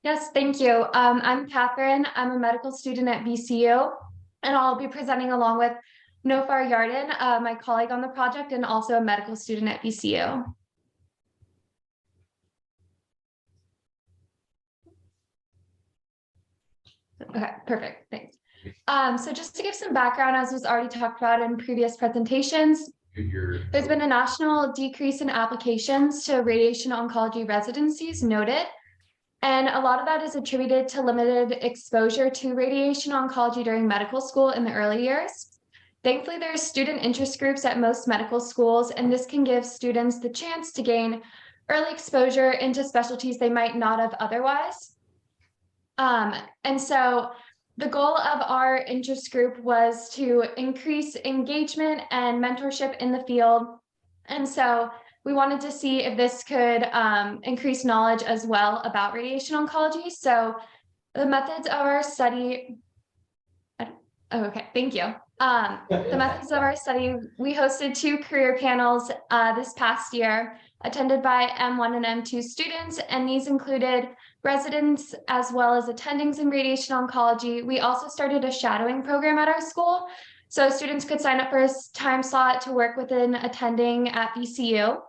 Yes, thank you. I'm Catherine. I'm a medical student at VCU, and I'll be presenting along with Nofar Yarden, my colleague on the project, and also a medical student at VCU. Okay, perfect. Thanks. So just to give some background, as was already talked about in previous presentations, there's been a national decrease in applications to radiation oncology residencies noted. And a lot of that is attributed to limited exposure to radiation oncology during medical school in the early years. Thankfully, there's student interest groups at most medical schools, and this can give students the chance to gain early exposure into specialties they might not have otherwise. And so the goal of our interest group was to increase engagement and mentorship in the field. And so we wanted to see if this could increase knowledge as well about radiation oncology. So the methods of our study, okay, thank you. The methods of our study, we hosted 2 career panels this past year, attended by M1 and M2 students, and these included residents as well as attendings in radiation oncology. We also started a shadowing program at our school, so students could sign up for a time slot to work with an attending at VCU.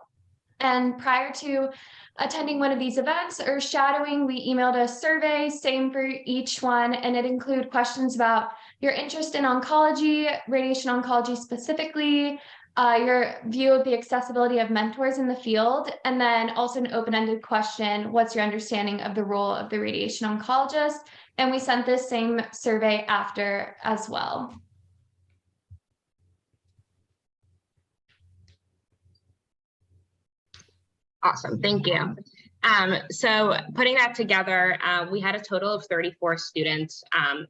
And prior to attending one of these events or shadowing, we emailed a survey, same for each one, and it included questions about your interest in oncology, radiation oncology specifically, your view of the accessibility of mentors in the field, and then also an open-ended question, what's your understanding of the role of the radiation oncologist? And we sent this same survey after as well. Awesome, thank you. So putting that together, we had a total of 34 students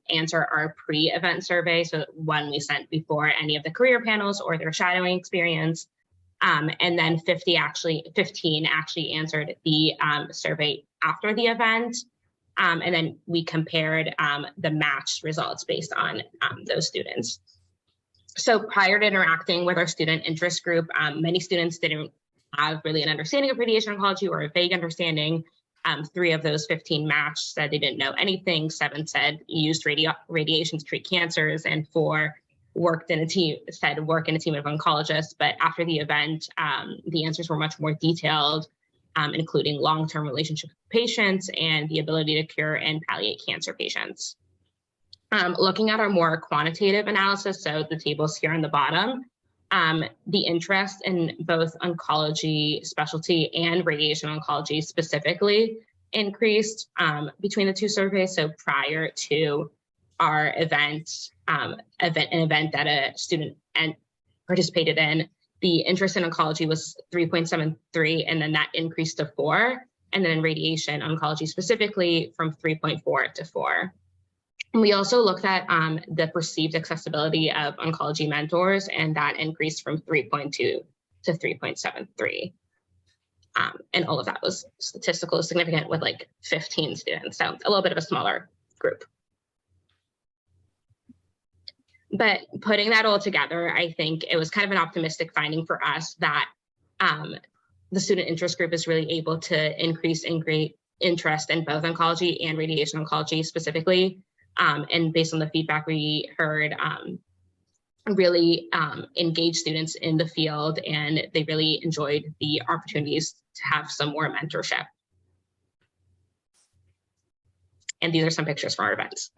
answer our pre-event survey, so one we sent before any of the career panels or their shadowing experience, and then 15 actually answered the survey after the event, and then we compared the matched results based on those students. So prior to interacting with our student interest group, many students didn't have really an understanding of radiation oncology or a vague understanding. 3 of those 15 matched said they didn't know anything. 7 said used radiation to treat cancers, and 4 work in a team of oncologists. But after the event, the answers were much more detailed, including long-term relationship with patients and the ability to cure and palliate cancer patients. Looking at our more quantitative analysis, so the tables here on the bottom, the interest in both oncology specialty and radiation oncology specifically increased between the 2 surveys. So prior to our event, an event that a student participated in, the interest in oncology was 3.73, and then that increased to 4. And then in radiation oncology specifically from 3.4 to 4. We also looked at the perceived accessibility of oncology mentors, and that increased from 3.2 to 3.73. And all of that was statistically significant with like 15 students, so a little bit of a smaller group. But putting that all together, I think it was kind of an optimistic finding for us that the student interest group is really able to increase interest in both oncology and radiation oncology specifically. And based on the feedback we heard, really engaged students in the field, and they really enjoyed the opportunities to have some more mentorship. And these are some pictures from our events.